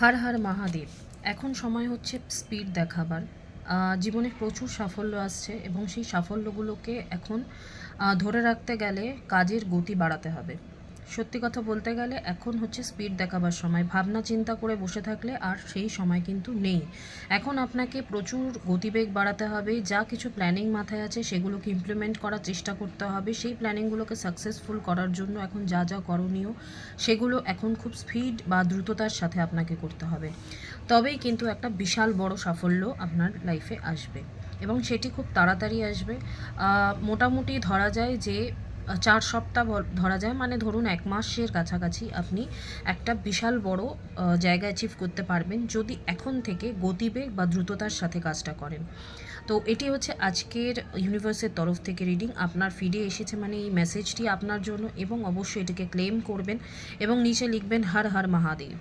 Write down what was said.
হর হর মহাদেব। এখন সময় হচ্ছে স্পিড দেখাবার। জীবনে প্রচুর সাফল্য আসছে এবং সেই সাফল্যগুলোকে এখন ধরে রাখতে গেলে কাজের গতি বাড়াতে হবে। সত্যি কথা বলতে গেলে এখন হচ্ছে স্পিড দেখাবার সময়। ভাবনা চিন্তা করে বসে থাকলে আর সেই সময় কিন্তু নেই। এখন আপনাকে প্রচুর গতিবেগ বাড়াতে হবে। যা কিছু প্ল্যানিং মাথায় আছে সেগুলোকে ইমপ্লিমেন্ট করার চেষ্টা করতে হবে। সেই প্ল্যানিংগুলোকে সাকসেসফুল করার জন্য এখন যা যা করণীয় সেগুলো এখন খুব স্পিড বা দ্রুততার সাথে আপনাকে করতে হবে। তবেই কিন্তু একটা বিশাল বড় সাফল্য আপনার লাইফে আসবে এবং সেটি খুব তাড়াতাড়ি আসবে। মোটামুটি ধরা যায় যে 4 সপ্তাহ ধরা যায়, মানে ধরুন 1 মাসের কাছাকাছি আপনি একটা বিশাল বড় জায়গা অ্যাচিভ করতে পারবেন যদি এখন থেকে গতিবেগ বা দ্রুততার সাথে কাজটা করেন। তো এটি হচ্ছে আজকের ইউনিভার্সের তরফ থেকে রিডিং। আপনার ফিডে এসেছে মানে এই মেসেজটি আপনার জন্য, এবং অবশ্যই এটিকে ক্লেম করবেন এবং নিচে লিখবেন হর হর মহাদেব।